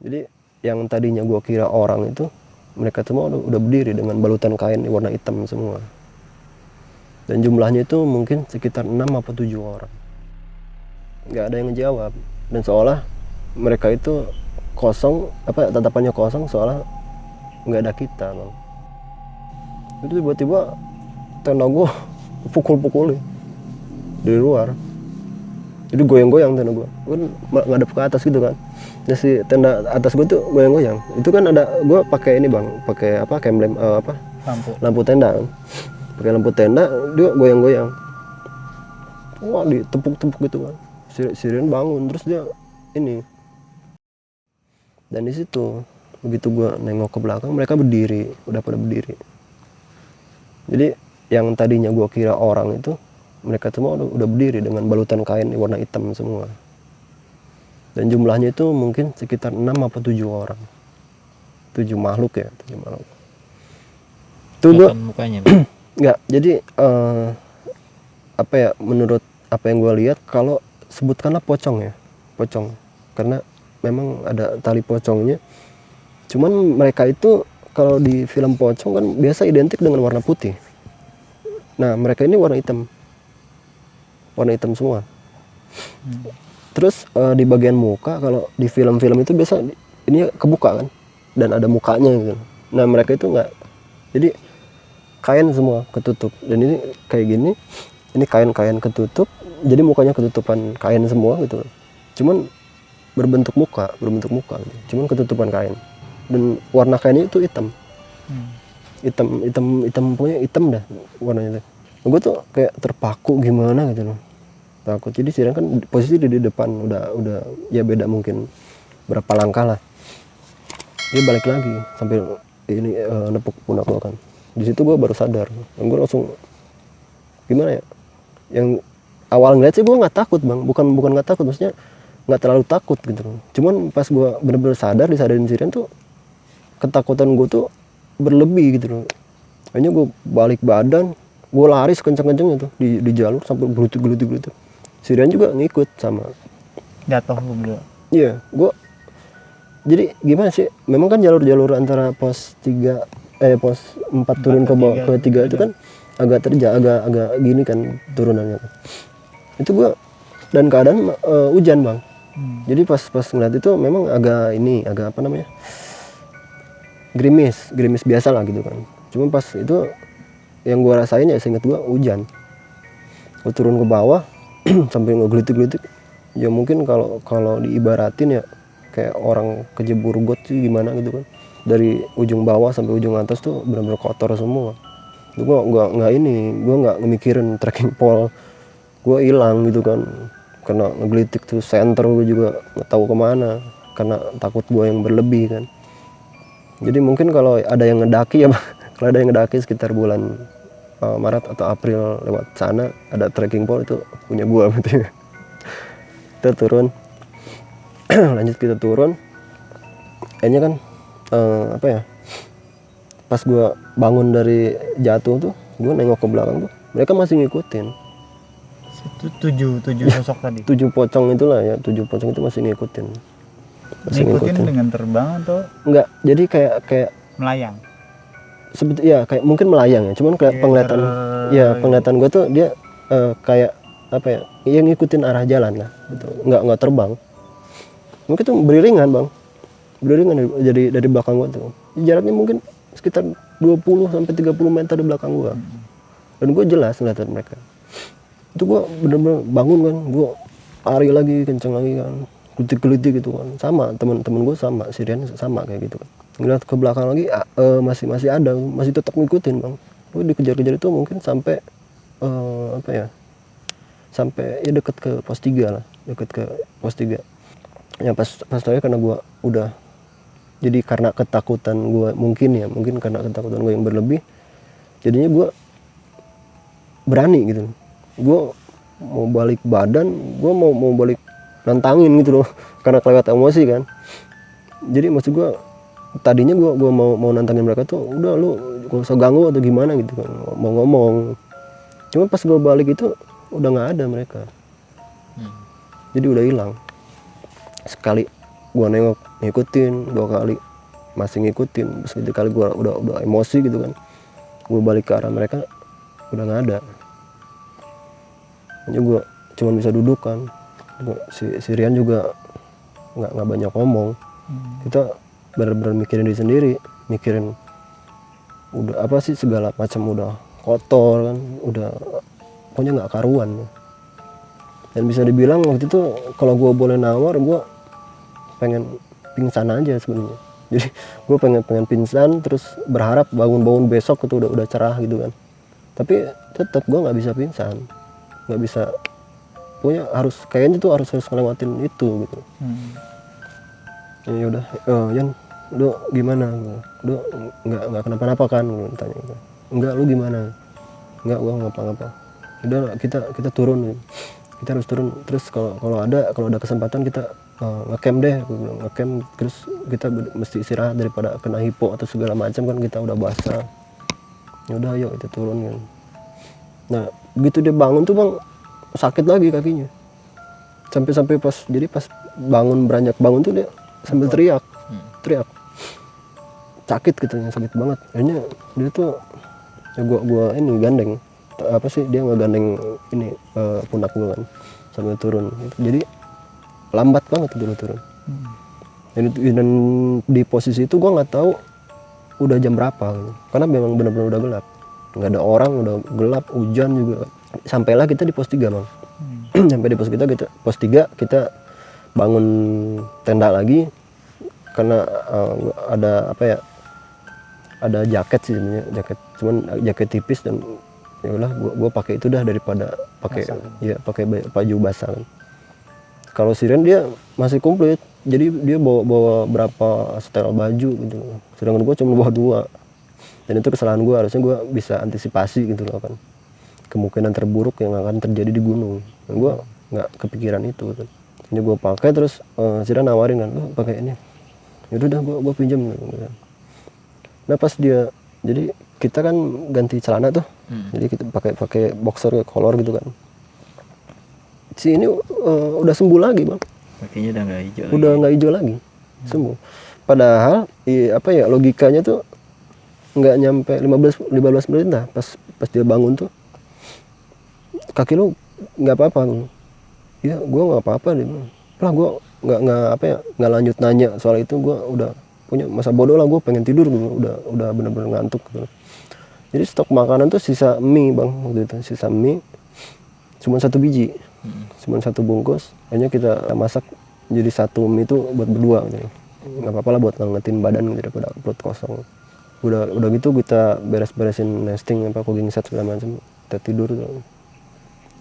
Jadi yang tadinya gua kira orang itu, mereka semua udah berdiri dengan balutan kain warna hitam semua. Dan jumlahnya itu mungkin sekitar 6 atau 7 orang. Nggak ada yang ngejawab. Dan seolah mereka itu kosong, tatapannya kosong, seolah nggak ada kita, Bang. Itu tiba-tiba tenda gua pukul-pukulin dari luar. Jadi goyang-goyang tenda gua. Kan ngadep ke atas gitu kan. Nah, si tenda atas gua tuh goyang-goyang. Itu kan ada gua pakai ini, Bang, pakai emblem lampu tenda kan. Pakai lampu tenda, dia goyang-goyang. Wah, ditepuk-tepuk gitu kan. Siren bangun, terus dia ini. Dan di situ begitu gua nengok ke belakang, mereka berdiri, udah pada berdiri. Jadi yang tadinya gua kira orang itu, mereka semua udah berdiri dengan balutan kain warna hitam semua. Dan jumlahnya itu mungkin sekitar 6 atau 7 orang. 7 makhluk ya, 7 makhluk. Itu gua mukanya. Enggak, jadi menurut apa yang gue lihat, kalau sebutkanlah pocong ya, pocong, karena memang ada tali pocongnya. Cuman mereka itu kalau di film pocong kan biasa identik dengan warna putih. Nah, mereka ini warna hitam semua. Terus di bagian muka, kalau di film-film itu biasa ini kebuka kan, dan ada mukanya gitu. Nah, mereka itu enggak, jadi kain semua ketutup, dan ini kayak gini, ini kain ketutup, jadi mukanya ketutupan kain semua gitu, cuman berbentuk muka gitu. Cuman ketutupan kain, dan warna kainnya itu hitam, pokoknya hitam dah warnanya. Gue tuh kayak terpaku gimana gitu loh, takut. Jadi Siren kan posisi di depan, udah ya beda mungkin berapa langkah lah, dia balik lagi sampai ini nepuk pundak gue kan. Di situ gue baru sadar, dan gue langsung gimana ya, yang awal ngeliat sih gue nggak takut, Bang, bukan nggak takut, maksudnya nggak terlalu takut gitu. Cuman pas gue bener-bener disadarin Siren tuh, ketakutan gue tuh berlebih gitu loh. Akhirnya gue balik badan, gue lari sekencang-kencangnya tuh di jalur sampai gelutik. Siren juga ngikut sama. Jatuh gue berdua. Iya, gue jadi gimana sih, memang kan jalur antara pos 4 turun ke 3 itu kan agak agak gini kan turunannya. Itu gua, dan keadaan hujan, Bang. Jadi pas ngeliat itu memang agak gerimis biasa lah gitu kan. Cuma pas itu yang gua rasain ya, seingat gua hujan. Gua turun ke bawah sampai ngegelitik-gelitik. Ya mungkin kalau diibaratin ya kayak orang kejebur got sih gimana gitu kan. Dari ujung bawah sampai ujung atas tuh benar-benar kotor semua. Gue nggak ngemikirin trekking pole, gue hilang gitu kan, karena ngegelitik tuh center, gue juga nggak tahu kemana karena takut gue yang berlebih kan. Jadi mungkin kalau ada yang ngedaki ya, kalau ada yang ngedaki sekitar bulan Maret atau April lewat sana, ada trekking pole itu punya gue gitu. Kita turun, lanjut kita turun, kayaknya kan pas gue bangun dari jatuh tuh, gue nengok ke belakang tuh, mereka masih ngikutin. Itu 7 sosok tadi. 7 pocong itulah ya, 7 pocong itu masih ngikutin. Ngikutin dengan terbang atau enggak? Jadi kayak melayang. Ya kayak mungkin melayang ya, cuman kayak penglihatan gue tuh dia kayak yang ngikutin arah jalan lah gitu. Enggak terbang. Mungkin tuh beriringan, Bang. Jadi dari belakang gua tuh. Jaraknya mungkin sekitar 20 sampai 30 meter di belakang gua. Dan gua jelas ngeliatin mereka. Itu gua bener-bener bangun kan, gua lari lagi, kenceng lagi kan. Gelitik gitu kan. Sama teman-teman gua sama, Siren sama kayak gitu kan. Ngeliat ke belakang lagi masih ada, masih tetap ngikutin, Bang. Gua dikejar-kejar itu mungkin sampai sampai ya deket ke pos 3 lah, deket ke pos 3. Ya pas tadi karena gua udah, jadi karena ketakutan gue mungkin karena ketakutan gue yang berlebih, jadinya gue berani gitu. Gue mau balik badan, gue mau balik nantangin gitu loh, karena kelewat emosi kan. Jadi maksud gue tadinya gue mau nantangin mereka tuh, udah lu gak usah ganggu atau gimana gitu kan, mau ngomong. Cuma pas gue balik itu udah nggak ada mereka, jadi udah hilang. Sekali gue nengok ngikutin 2 kali masih ngikutin, terus 3 kali gue udah emosi gitu kan, gue balik ke arah mereka udah nggak ada. Hanya gue cuma bisa duduk kan, si Rian juga nggak banyak ngomong. Kita benar-benar mikirin diri sendiri, mikirin udah apa sih segala macam, udah kotor kan, udah pokoknya nggak karuan. Dan bisa dibilang waktu itu kalau gue boleh nawar, gue pengen pingsan aja sebenarnya. Jadi gue pengen pingsan, terus berharap bangun besok itu udah cerah gitu kan. Tapi tetap gue nggak bisa pingsan, nggak bisa. Pokoknya kayaknya tuh harus ngelewatin itu gitu. Ya udah, Yan, lu gimana? Lu nggak kenapa-napa kan? Gue tanya gitu. Enggak, lu gimana? Enggak, gua ngapa-ngapa. Udah, kita turun. Kita harus turun. Terus kalau ada kesempatan kita ngecamp deh. Ngecamp, terus kita mesti istirahat daripada kena hipo atau segala macam kan, kita udah basah. Ya udah, ayo kita turun kan. Nah, begitu dia bangun tuh Bang, sakit lagi kakinya. Sampai pas beranjak bangun tuh dia sambil teriak. Sakit gitu, sakit banget. Akhirnya dia tuh ya gua ini gandeng. Apa sih, dia ngegandeng ini pundak gua kan sambil turun. Jadi lambat banget dulu turun. Dan di posisi itu gua nggak tahu udah jam berapa gitu. Karena memang benar-benar udah gelap. Nggak ada orang, udah gelap, hujan juga. Sampailah kita di pos 3 Bang. Sampai di pos 3 kita bangun tenda lagi karena ada jaket sih sebenarnya, cuman jaket tipis, dan ya udah gua pakai itu dah daripada pakai baju basah kan. Kalau Rian dia masih komplit, jadi dia bawa berapa setel baju gitu, sedangkan gua cuma bawa 2. Dan itu kesalahan gua, harusnya gua bisa antisipasi gitu loh kan, kemungkinan terburuk yang akan terjadi di gunung. Dan gua nggak kepikiran itu kan. Ini gua pakai, terus Rian nawarin kan, lu pakai ini. Yaudah dah, gua pinjam gitu. Nah pas dia, jadi kita kan ganti celana tuh, jadi kita pakai boxer kolor gitu kan. Si ini udah sembuh lagi Bang, kakinya udah nggak hijau udah nggak hijau lagi, sembuh. Padahal logikanya tuh nggak nyampe 15 menit lah, pas dia bangun tuh, kaki lu nggak apa-apa. Iya, gue nggak apa-apa deh. Lah gue nggak lanjut nanya soal itu. Gue udah punya masa bodoh lah, gue pengen tidur, gue udah bener-bener ngantuk gitu. Jadi stok makanan tuh sisa mie Bang, waktu itu sisa mie cuma 1 biji, cuma 1 bungkus. Hanya kita masak jadi 1 mie itu buat berdua gitu. Nggak apa-apa lah buat ngangetin badan daripada perut kosong. Udah gitu kita beres-beresin nesting cooking set segala macam, kita tidur tuh.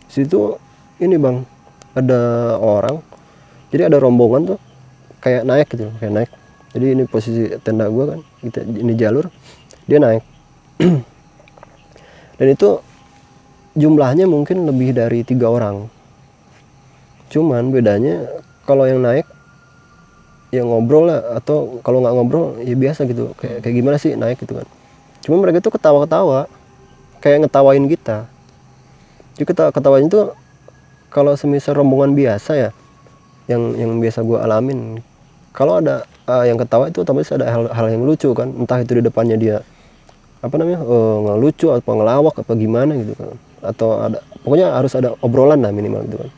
Situ ini Bang, ada orang, jadi ada rombongan tuh kayak naik gitu, kayak naik. Jadi ini posisi tenda gua kan, ini jalur, dia naik. Dan itu jumlahnya mungkin lebih dari 3 orang. Cuman bedanya kalau yang naik ya ngobrol lah, atau kalau nggak ngobrol ya biasa gitu, kayak gimana sih naik gitu kan. Cuma mereka tuh ketawa-ketawa, kayak ngetawain kita. Jadi ketawain tuh kalau semisal rombongan biasa ya, yang biasa gue alamin, kalau ada yang ketawa itu otomatis ada hal yang lucu kan, entah itu di depannya dia ngelucu atau ngelawak apa gimana gitu kan, atau ada, pokoknya harus ada obrolan lah minimal gitu kan.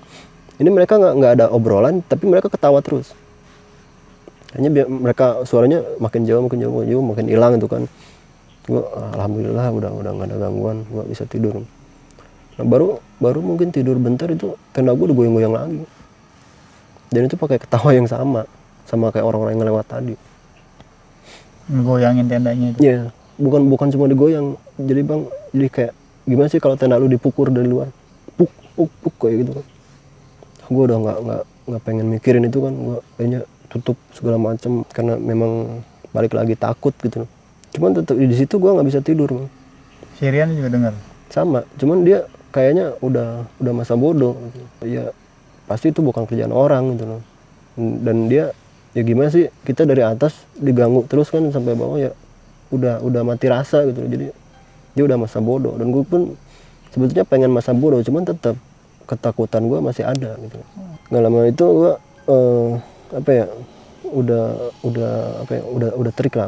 Ini mereka nggak ada obrolan, tapi mereka ketawa terus. Hanya mereka suaranya makin jauh makin hilang gitu kan. Gue alhamdulillah udah nggak ada gangguan, gue bisa tidur. Nah, baru mungkin tidur bentar itu tenda gue udah goyang-goyang lagi. Dan itu pakai ketawa yang sama kayak orang-orang yang lewat tadi. Ngegoyangin tendanya itu. Iya, bukan cuma digoyang. Jadi Bang, jadi kayak gimana sih kalau tenda lu dipukul dari luar, puk kayak gitu kan. Gue udah nggak pengen mikirin itu kan, gue kayaknya tutup segala macam karena memang balik lagi takut gitu. Cuman tetap di situ gue nggak bisa tidur Bang. Si Rian juga dengar. Sama, cuman dia kayaknya udah masa bodoh gitu. Ya pasti itu bukan kerjaan orang gitu loh. Dan dia ya gimana sih, kita dari atas diganggu terus kan sampai bawah, ya udah mati rasa gitu loh. Jadi dia udah masa bodoh, dan gue pun sebetulnya pengen masa bodoh, cuman tetap ketakutan gue masih ada gitu. Nggak lama itu gue udah apa ya, udah terik lah,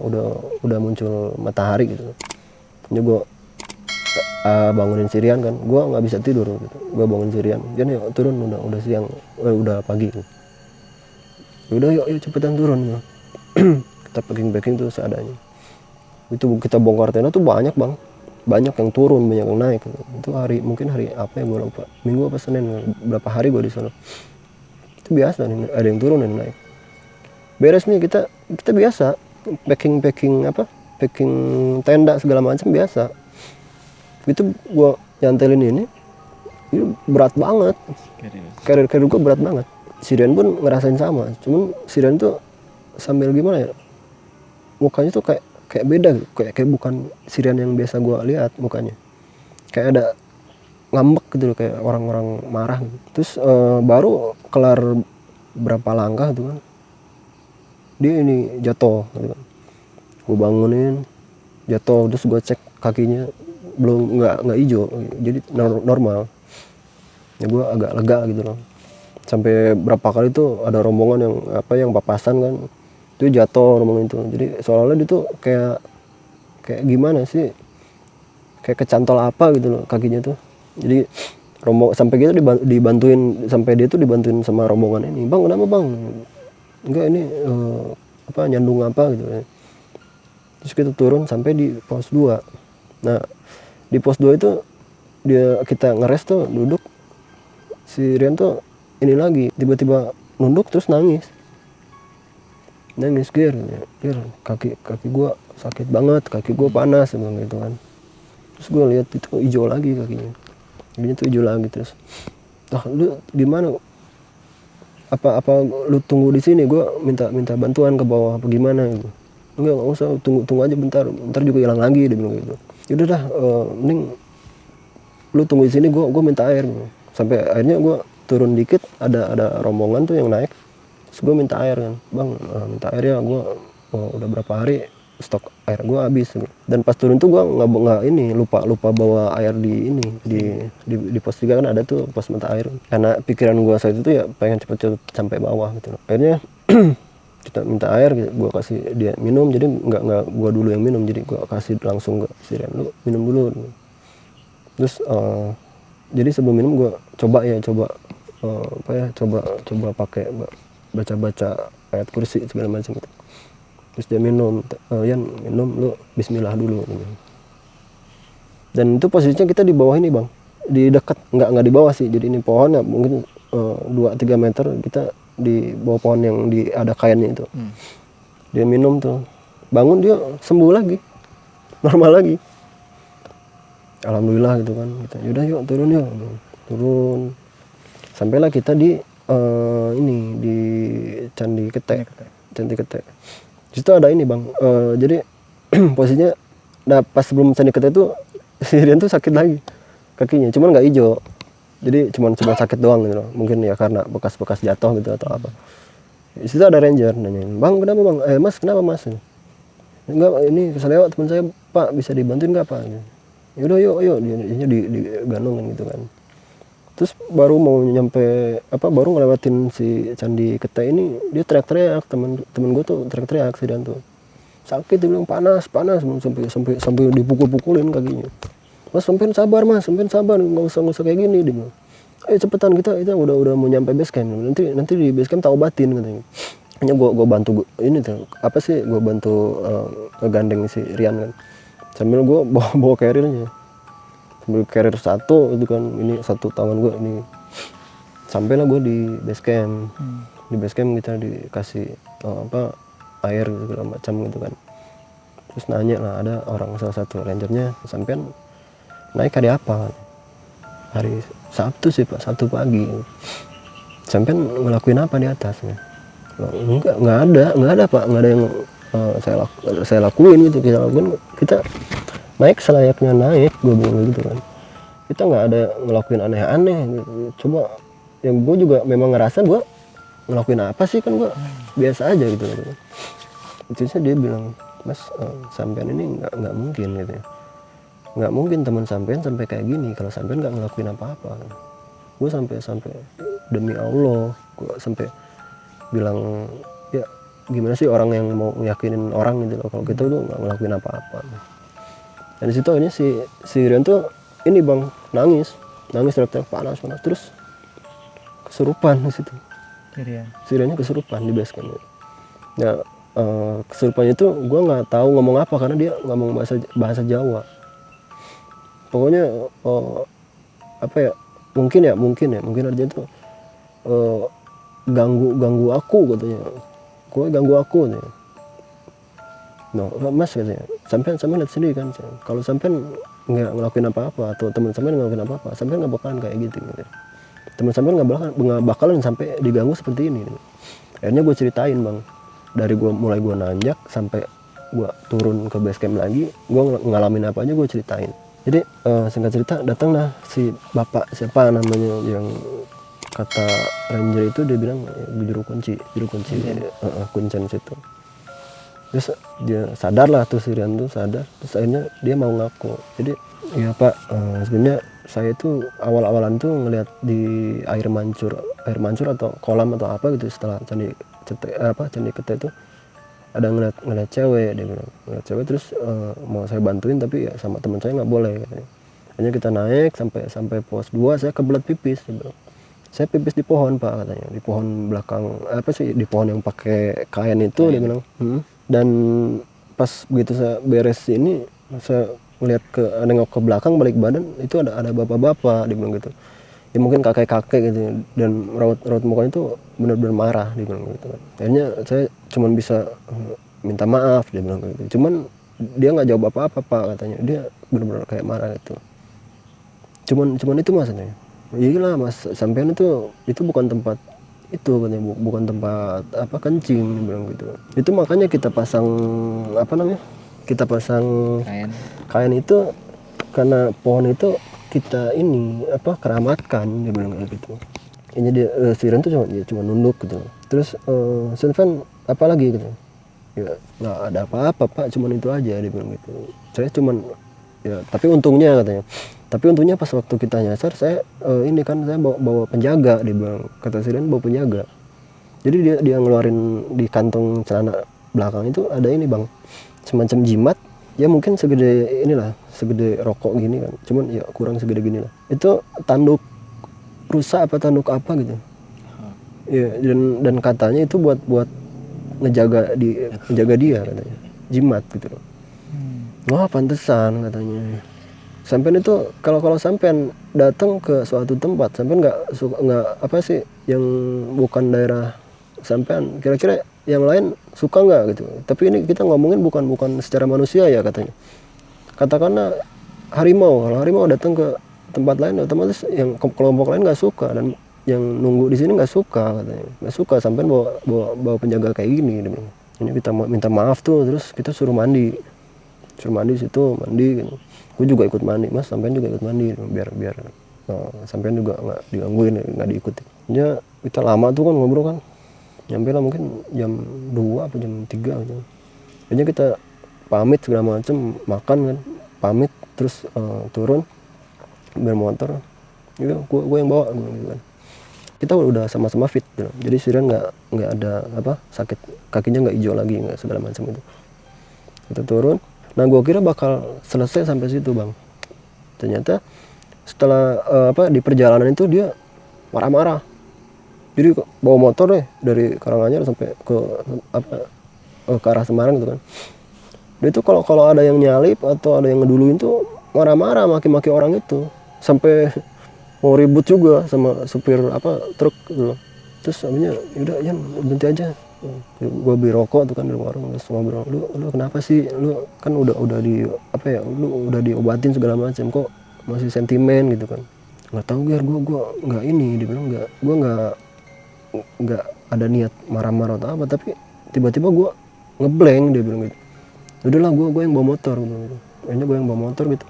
udah muncul matahari gitu. Jadi gue bangunin si Rian kan, gue nggak bisa tidur gitu. Gue bangun si Rian, Jan yuk turun, udah siang, udah pagi gitu. Udah yuk cepetan turun gitu. Kita packing tuh seadanya. Itu kita bongkar tenda tuh banyak bang, banyak yang turun, banyak yang naik gitu. Itu mungkin hari apa ya gue lupa, Minggu apa Senin, berapa hari gue di sana. Itu biasa nih, ada yang turun dan naik. Beres nih kita biasa packing tenda segala macam biasa. Itu gue nyantelin ini berat banget, karir gue berat banget. Si Rian pun ngerasain sama, cuman si Rian tuh sambil gimana ya, mukanya tuh kayak beda gitu. Kayak bukan si Rian yang biasa gue lihat mukanya, kayak ada ngambek gitu loh, kayak orang-orang marah gitu. Terus baru kelar berapa langkah gitu kan, dia ini jatuh gitu kan. Gue bangunin, jatuh, terus gue cek kakinya belum nggak hijau, jadi normal. Ya gue agak lega gitu loh. Sampai berapa kali tuh ada rombongan yang papasan kan, itu jatuh rombongan itu. Jadi seolah-olah dia tuh kayak gimana sih, kayak kecantol apa gitu loh kakinya tuh. Jadi sampai kita dibantuin, sampai dia tuh dibantuin sama rombongan ini. Bang kenapa bang? Enggak ini nyandung apa gitu. Terus kita turun sampai di pos 2. Nah di pos 2 itu kita ngeres tuh, duduk, si Rian tuh ini lagi tiba-tiba nunduk terus nangis Gir, kaki gue sakit banget, kaki gue panas emang gitu kan. Terus gue lihat itu hijau lagi kakinya tuh hijau lagi. Terus lu gimana, apa lu tunggu di sini, gue minta bantuan ke bawah apa gimana gitu. Enggak usah, tunggu aja bentar juga hilang lagi, dia bilang gitu. Yaudah dah, mending lu tunggu di sini, gue minta air gitu. Sampai akhirnya gue turun dikit, ada rombongan tuh yang naik. Terus gue minta air kan, bang minta air ya, gue udah berapa hari stok air gue habis gitu. Dan pas turun tuh gue nggak lupa bawa air di pos 3 kan ada tuh pos mata air. Karena pikiran gue saat itu ya pengen cepet sampai bawah gitu. Akhirnya kita minta air, gue kasih dia minum. Jadi nggak gue dulu yang minum, jadi gue kasih langsung ke si Rian, lu minum dulu. Terus jadi sebelum minum gue coba pakai baca ayat kursi segala macam gitu. Terus dia minum, Yan minum, lu bismillah dulu gitu. Dan itu posisinya kita di bawah ini bang, di dekat, nggak di bawah sih, jadi ini pohon ya mungkin 2-3 meter, kita di bawah pohon yang ada kainnya itu. Dia minum tuh, bangun dia sembuh lagi, normal lagi. Alhamdulillah gitu kan. Kita yaudah yuk turun. Sampailah kita di di Candi Kete. Di situ ada ini bang, jadi posisinya pas sebelum Candi Kete itu si Rian tuh sakit lagi kakinya, cuman nggak hijau. Jadi cuma sakit doang gitu loh. Mungkin ya karena bekas jatuh gitu atau apa. Di situ ada ranger nanyain, bang kenapa bang? Mas kenapa mas? Enggak, ini saya lewat teman saya pak, bisa dibantuin nggak pak? Yaudah yuk dia digandong gitu kan. Terus baru mau nyampe baru ngelewatin si Candi Kete ini, dia teriak-teriak, temen gue tuh teriak-teriak si Dan tuh. Sakit, dia bilang panas sampai dipukul-pukulin kakinya. Mas sampein sabar nggak usah kayak gini, dia bilang. Cepetan, kita udah mau nyampe base camp, nanti di base camp tak obatin katanya. Hanya gue bantu ini tuh gue bantu ngegandeng si Rian kan, sambil gue bawa carrier-nya, sambil carrier satu itu kan, ini satu tangan gue ini. Sampailah gue di base camp. Di base camp kita dikasih air segala macam gitu kan. Terus nanya lah, ada orang salah satu rangernya, sampean naik hari apa? Hari Sabtu sih pak, Sabtu pagi. Sampean ngelakuin apa di atasnya? Nggak ada pak, nggak ada yang saya lakuin gitu. Kita naik selayaknya naik, gue bilang gitu kan. Kita nggak ada ngelakuin aneh-aneh gitu. Coba yang gue juga memang ngerasa gue ngelakuin apa sih, kan gue biasa aja gitu. Itu dia bilang, mas sampean ini nggak mungkin gitu ya. Nggak mungkin teman sampean sampai kayak gini kalau sampean nggak ngelakuin apa-apa. Gue sampai demi Allah, gue sampai bilang ya gimana sih orang yang mau yakinin orang gitu loh kalau kita tuh nggak ngelakuin apa-apa. Dan di situ akhirnya si Rian tuh ini bang nangis teriak-teriak panas terus kesurupan di situ. Si Riannya kesurupan di base camp. Ya kesurupannya itu gue nggak tahu ngomong apa karena dia ngomong bahasa Jawa. Pokoknya apa ya mungkin artinya tuh ganggu aku katanya. Gue ganggu aku katanya. No, mas katanya, sampean lihat sendiri kan, kalau sampean nggak ngelakuin apa-apa atau teman sampean ngelakuin apa-apa, sampean nggak bakalan kayak gitu. Teman sampean nggak bakalan sampai diganggu seperti ini. Akhirnya gue ceritain bang, dari mulai gue nanjak sampai gue turun ke base camp lagi, gue ngalamin apa aja gue ceritain. Jadi singkat cerita datanglah si bapak siapa namanya yang kata ranger itu, dia bilang juru kunci kuncen situ. Terus dia sadar lah tuh, si Rian tuh sadar, terus akhirnya dia mau ngaku. Jadi ya pak, sebenarnya saya tuh awal-awalan tuh ngelihat di air mancur atau kolam atau apa gitu setelah candi kete itu ada ngeliat cewek, dia bilang ngeliat cewek, terus mau saya bantuin tapi ya sama teman saya nggak boleh katanya. Hanya kita naik sampai pos 2, saya kebelet pipis, dia bilang. Saya pipis di pohon pak katanya, di pohon belakang di pohon yang pakai kain itu, dia bilang. Dan pas begitu saya beres ini, saya nengok ke belakang balik badan, itu ada bapak-bapak, dia bilang gitu. Ya mungkin kakek-kakek gitu, dan raut mukanya itu benar-benar marah, dia bilang gitu. Akhirnya saya cuman bisa minta maaf, dia bilang gitu. Cuman dia nggak jawab apa-apa pak katanya, dia benar-benar kayak marah gitu. Cuman itu mas katanya. Iyalah mas, sampean itu bukan tempat itu katanya, bukan tempat kencing, dia bilang gitu. Itu makanya kita pasang kain itu karena pohon itu kita ini keramatkan, dia bilang kayak gitu. Ini dia Siren tuh cuma nunduk gitu. Terus Senvan apa lagi gitu. Ya nggak ada apa-apa pak, cuman itu aja, dia bilang gitu. Saya cuman ya tapi untungnya pas waktu kita nyasar saya ini kan saya bawa penjaga, dia bilang, kata Siren bawa penjaga. Jadi dia ngeluarin di kantong celana belakang itu ada ini bang, semacam jimat. Ya mungkin segede rokok gini kan, cuman ya kurang segede gini lah. Itu tanduk rusa tanduk apa gitu. Ya dan katanya itu buat ngejaga dia katanya, jimat gitu loh. Wah pantesan katanya. Sampean itu kalau sampean datang ke suatu tempat, sampean nggak yang bukan daerah sampean, kira-kira yang lain suka nggak gitu. Tapi ini kita ngomongin bukan secara manusia ya katanya. Katakanlah harimau, kalau harimau datang ke tempat lain otomatis yang kelompok lain nggak suka, dan yang nunggu di sini nggak suka katanya, nggak suka sampean bawa penjaga kayak gini. Ini kita minta maaf tuh, terus kita suruh mandi di situ gitu. Gue juga ikut mandi, mas sampean juga ikut mandi biar sampean juga nggak digangguin, nggak diikuti. Ya kita lama tuh kan ngobrol kan, nyampe lah mungkin jam 2 atau jam 3 gitu. Akhirnya kita pamit segala macem, makan kan, pamit terus turun bermotor. Gitu, gue yang bawa gitu kan. Kita udah sama-sama fit gitu. Jadi Siren nggak ada sakit, kakinya nggak hijau lagi, nggak segala macam itu. Kita turun. Nah gue kira bakal selesai sampai situ bang. Ternyata setelah di perjalanan itu dia marah-marah. Jadi bawa motor deh dari Karanganyar sampai ke arah Semarang gitu kan. Dia itu kalau ada yang nyalip atau ada yang ngeduluin tuh marah-marah, maki-maki orang itu, sampai mau ribut juga sama supir truk gitu loh. Terus akhirnya udah Yan berhenti aja. Gue beli rokok tuh kan di warung, terus ngobrol, lu kenapa sih, lu kan udah lu udah diobatin segala macam, kok masih sentimen gitu kan. Nggak tahu Ger, gue nggak ini, dia bilang gue nggak ada niat marah-marah atau apa, tapi tiba-tiba gue ngeblank, dia bilang gitu. Udahlah gue yang bawa motor gitu. Akhirnya gue yang bawa motor gitu.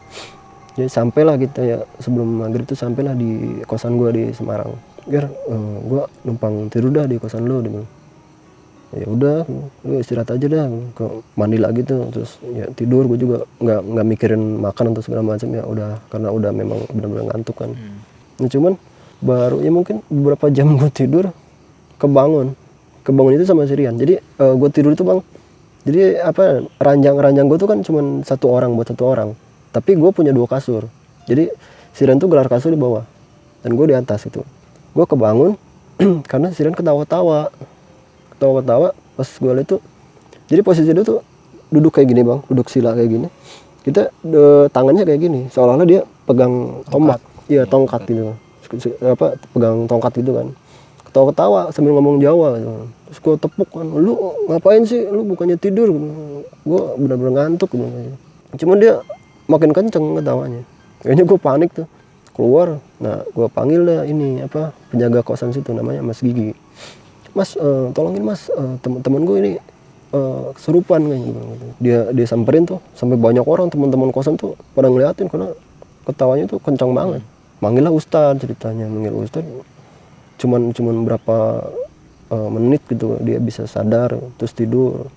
Jadi sampailah kita ya sebelum maghrib tuh sampailah di kosan gue di Semarang. Ger, gue numpang tidur dah di kosan lu, dia bilang. Ya udah, lu istirahat aja dah, ke mandi lagi tuh, terus ya tidur. Gue juga nggak mikirin makan atau segala macam, ya udah, karena udah memang benar-benar ngantuk kan. Nah, cuman baru ya mungkin beberapa jam gue tidur, kebangun kebangun itu sama si Rian. Jadi gue tidur itu bang, jadi apa, ranjang gue tuh kan cuman satu orang buat satu orang, tapi gue punya 2 kasur. Jadi si Rian tuh gelar kasur di bawah dan gue di atas itu. Gue kebangun karena si Rian ketawa-tawa pas gue lihat tuh. Jadi posisi dia tuh duduk kayak gini bang, duduk sila kayak gini. Kita tangannya kayak gini, seolah-olah dia pegang tombak, iya tongkat gitu, apa pegang tongkat gitu kan. Ketawa-ketawa sambil ngomong Jawa gitu. Terus gue tepuk kan, lu ngapain sih, lu bukannya tidur? Gue benar-benar ngantuk gitu. Cuman dia makin kenceng ketawanya. Kayaknya gue panik tuh, keluar. Nah gue panggil lah ini apa, penjaga kosan situ namanya Mas Gigi. Mas tolongin mas, teman-teman gue ini kesurupan kayaknya gitu. Dia samperin tuh sampai banyak orang teman-teman kosan tuh pada ngeliatin karena ketawanya tuh kencang banget. Manggil lah Ustadz, ceritanya manggil Ustadz. Cuman berapa menit gitu dia bisa sadar, terus tidur,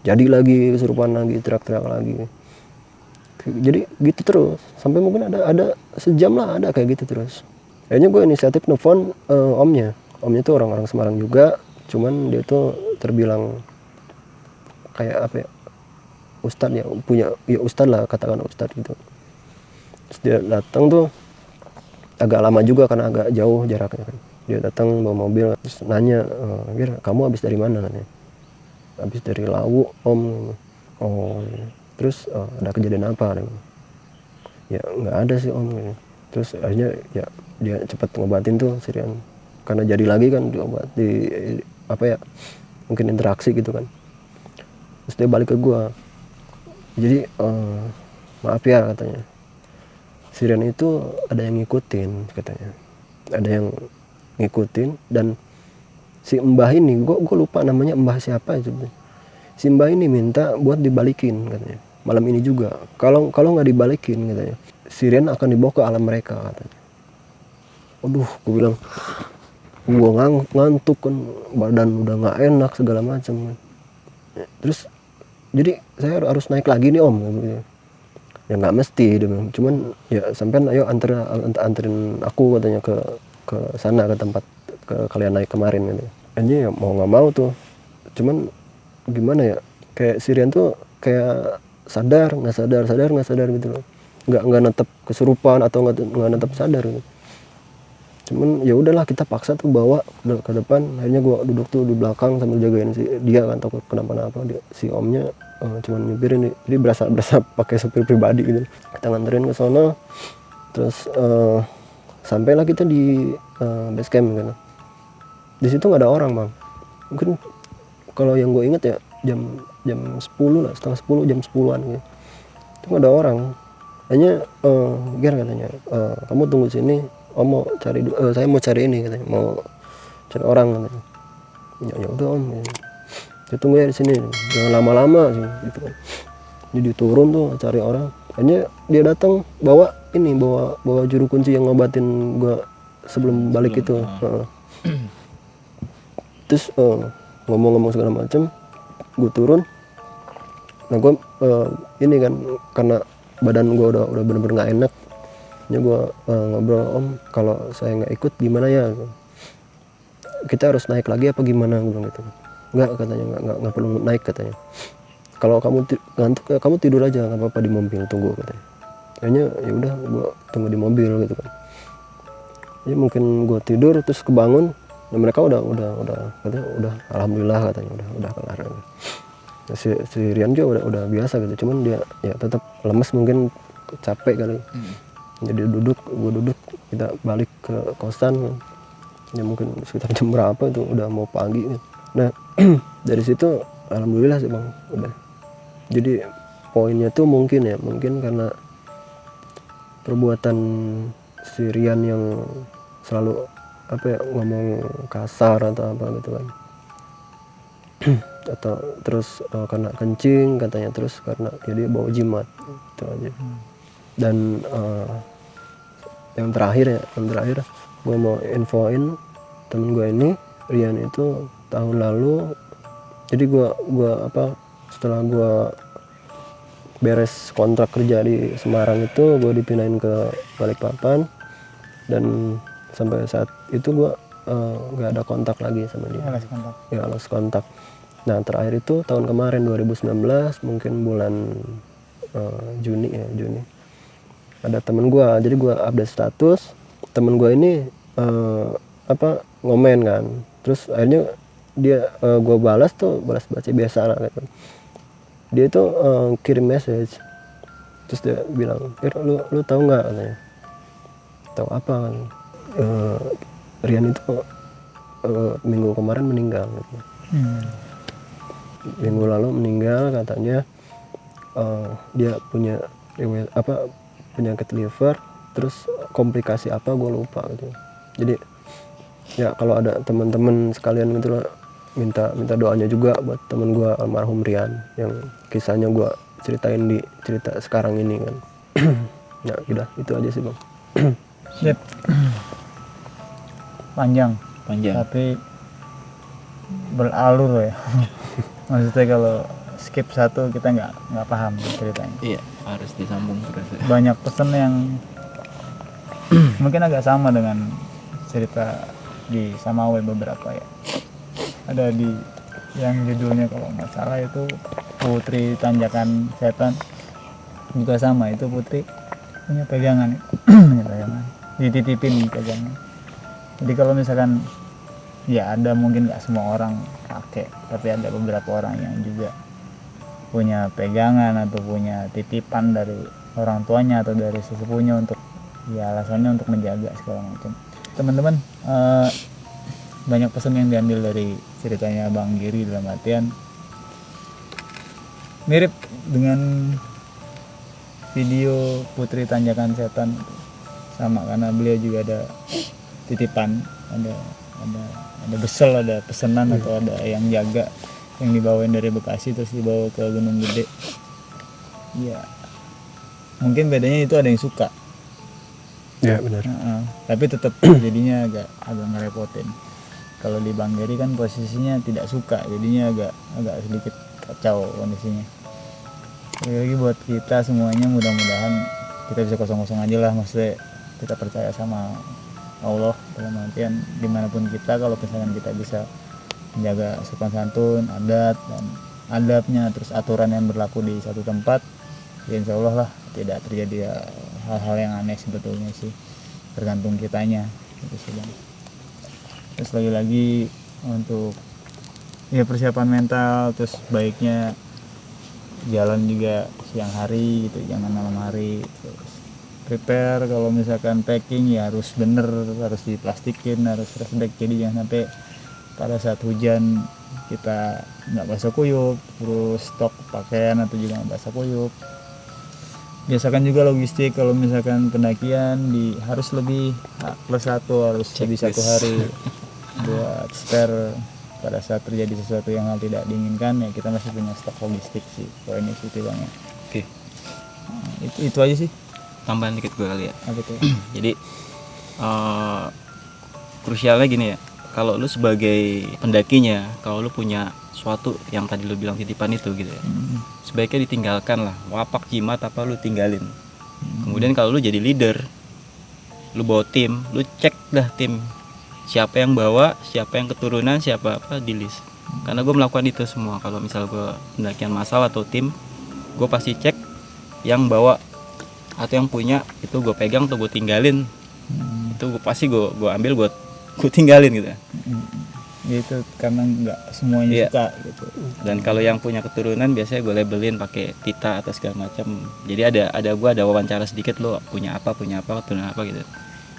jadi lagi kesurupan lagi, teriak-teriak lagi. Jadi gitu terus sampai mungkin ada sejam lah, ada kayak gitu terus. Akhirnya gue inisiatif nelfon omnya tuh orang Semarang juga, cuman dia tuh terbilang kayak apa ya, ustadz ya, punya ya ustadz lah, katakan ustadz gitu. Terus dia datang tuh agak lama juga karena agak jauh jaraknya kan. Dia datang bawa mobil, terus nanya, "Gir, kamu habis dari mana?" Katanya. "Habis dari Lawu, Om." "Oh, terus ada kejadian apa?" "Ya nggak ada sih Om." Terus akhirnya ya dia cepat ngobatin tuh si Rian. Karena jadi lagi kan diobat di apa ya, mungkin interaksi gitu kan. Terus dia balik ke gua. Jadi maaf ya katanya, si Rian itu ada yang ngikutin katanya. Ada yang ngikutin dan si mbah ini, gue lupa namanya mbah siapa itu. Si mbah ini minta buat dibalikin katanya malam ini juga. Kalau nggak dibalikin katanya, si Rian akan dibawa ke alam mereka katanya. Aduh, gue bilang, gue ngantuk kan, badan udah nggak enak segala macam kan. Terus jadi saya harus naik lagi nih Om gitu. Ya nggak mesti dia bilang. Cuman ya sampean ayo anterin aku katanya ke sana, ke tempat ke kalian naik kemarin gitu. Anjir ya mau nggak mau tuh. Cuman gimana ya, kayak si Rian tuh kayak sadar nggak sadar gitu loh. Nggak netep kesurupan atau nggak netep sadar gitu. Cuman ya udahlah, kita paksa tuh bawa ke depan. Akhirnya gua duduk tuh di belakang sambil jagain dia kan, takut kenapa-napa. Si omnya cuman nyupirin, jadi berasa pakai supir pribadi gitu. Kita nganterin ke sono, terus sampailah kita di base camp gitu. Di situ nggak ada orang bang. Mungkin kalau yang gue inget ya jam 10 lah, setengah 10, jam 10-an gitu. Itu nggak ada orang. Hanya Ger katanya, kamu tunggu sini, Om mau cari, saya mau cari ini katanya, mau cari orang katanya. Ya udah Om, ya tunggu ya di sini, jangan lama-lama sih gitu kan. Jadi turun tuh cari orang. Hanya dia datang bawa juru kunci yang ngobatin gua sebelum balik itu. Terus ngomong-ngomong segala macam, gue turun. Nah gue ini kan karena badan gue udah bener-bener nggak enak. Ya gue ngobrol, Om kalau saya nggak ikut gimana ya? Kita harus naik lagi apa gimana? Gue bilang gitu. Nggak katanya, nggak perlu naik katanya. Kalau kamu ngantuk ya kamu tidur aja, nggak apa-apa di mobil, tunggu katanya. Kayaknya ya udah gue tunggu di mobil gitu kan. Ya mungkin gue tidur terus kebangun. Nah, mereka udah katanya udah alhamdulillah katanya udah kelar. Nah, si Rian juga udah biasa gitu, cuman dia ya tetap lemes, mungkin capek kali. Jadi gue duduk, kita balik ke kosan. Ya mungkin sekitar jam berapa itu, udah mau pagi. Nah dari situ alhamdulillah sih bang, udah. Jadi poinnya tuh mungkin karena perbuatan si Rian yang selalu apa ya, ngomong kasar atau apa gitu kan. Atau terus karena kencing katanya, terus karena ya dia bawa jimat itu aja. Dan yang terakhir gue mau infoin temen gue ini, Rian itu tahun lalu, jadi gue apa, setelah gue beres kontrak kerja di Semarang itu gue dipindahin ke Balikpapan. Dan sampai saat itu gue nggak ada kontak lagi sama dia. Alas kontak. Ya lost kontak. Nah terakhir itu tahun kemarin 2019 mungkin bulan Juni ya, Juni. Ada temen gue, jadi gue update status, temen gue ini ngomen kan, terus akhirnya dia gue balas baca biasa lah gitu. Dia itu kirim message, terus dia bilang, lu tahu nggak katanya, tahu apa kan? Rian itu minggu kemarin meninggal gitu. Minggu lalu meninggal katanya, dia punya penyakit liver, terus komplikasi apa gue lupa gitu. Jadi ya kalau ada teman-teman sekalian gitu lah, minta doanya juga buat temen gue almarhum Rian yang kisahnya gue ceritain di cerita sekarang ini kan. Ya udah itu aja sih bang. Sip. Panjang Panjang. tapi beralur ya. Maksudnya kalau skip satu kita nggak paham ceritanya. Iya, harus disambung terus. Banyak pesan yang mungkin agak sama dengan cerita di Samawe beberapa ya. Ada di yang judulnya kalau nggak salah itu Putri Tanjakan Setan, juga sama, itu Putri punya pegangan punya pegangan, dititipin pegangan. Jadi kalau misalkan ya ada mungkin nggak semua orang pakai, tapi ada beberapa orang yang juga punya pegangan atau punya titipan dari orang tuanya atau dari sesepuhnya untuk ya alasannya untuk menjaga segala macam. Teman-teman, banyak pesan yang diambil dari ceritanya Bang Giri, dalam artian mirip dengan video Putri Tanjakan Setan, sama karena beliau juga ada titipan, ada besel, ada pesanan atau ada yang jaga, yang dibawain dari Bekasi terus dibawa ke Gunung Gede. Ya mungkin bedanya itu ada yang suka, Ya benar. tapi tetap jadinya agak ngerepotin. Kalau di Bang Giri kan posisinya tidak suka, jadinya agak sedikit kacau kondisinya. Lagi buat kita semuanya, mudah-mudahan kita bisa kosong-kosong aja lah, maksudnya kita percaya sama Allah, dalam artian dimanapun kita, kalau misalkan kita bisa menjaga sopan santun, adat dan adabnya, terus aturan yang berlaku di satu tempat, ya insya Allah lah tidak terjadi hal-hal yang aneh sebetulnya sih, tergantung kitanya gitu sih Bang. Terus lagi-lagi untuk ya persiapan mental, terus baiknya jalan juga siang hari gitu, jangan malam hari. Terus prepare, kalau misalkan packing ya harus bener, harus diplastikin, harus resbek, jadi jangan sampai pada saat hujan kita nggak basah kuyup, terus stok pakaian atau juga nggak basah kuyup. Biasakan juga logistik, kalau misalkan pendakian harus lebih +1, harus lebih 1 hari buat spare pada saat terjadi sesuatu yang hal tidak diinginkan, ya kita masih punya stok logistik sih. Kalau ini sih Bang ya. Oke. Itu aja sih. Tambahan dikit gue kali ya. Apa tuh? Jadi krusialnya gini ya, kalau lu sebagai pendakinya, kalau lu punya suatu yang tadi lu bilang titipan itu gitu ya, sebaiknya ditinggalkan lah, wapak jimat apa lu tinggalin. Kemudian kalau lu jadi leader, lu bawa tim, lu cek dah tim, siapa yang bawa, siapa yang keturunan, siapa apa, di list. Karena gue melakukan itu semua. Kalau misal gue pendakian massal atau tim, gue pasti cek yang bawa atau yang punya itu gue pegang atau gue tinggalin. Itu gue pasti gue ambil, gue tinggalin gitu. Gitu, karena nggak semuanya suka gitu. Dan kalau yang punya keturunan biasanya gue labelin pakai tita atau segala macam. Jadi gue ada wawancara sedikit, lo punya apa keturunan apa gitu.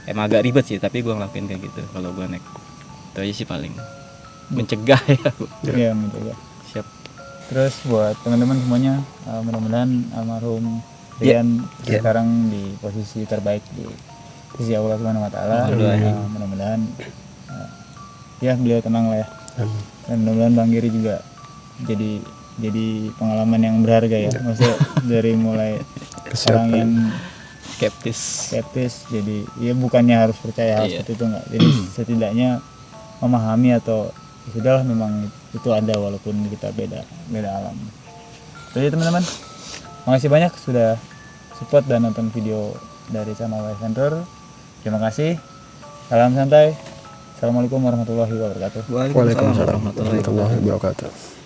Emang agak ribet sih, tapi gue ngelakuin kayak gitu kalau gue naik. Itu aja sih paling mencegah ya. Iya, mencegah. Siap. Terus buat teman-teman semuanya, mudah-mudahan almarhum Rian sekarang di posisi terbaik di sisi Allah Subhanahu wa taala. Mudah-mudahan ya beliau tenang lah ya. Dan mudah-mudahan Bang Giri juga jadi pengalaman yang berharga ya. Maksudnya dari mulai orang yang skeptis, jadi ya bukannya harus percaya hal seperti itu, enggak. Jadi setidaknya memahami atau ya sudahlah, memang itu ada walaupun kita beda alam. Jadi teman-teman, makasih banyak sudah support dan nonton video dari Samawe Adventure. Terima kasih. Salam santai. Assalamualaikum warahmatullahi wabarakatuh. Waalaikumsalam Waalaikumsalam warahmatullahi wabarakatuh. warahmatullahi wabarakatuh.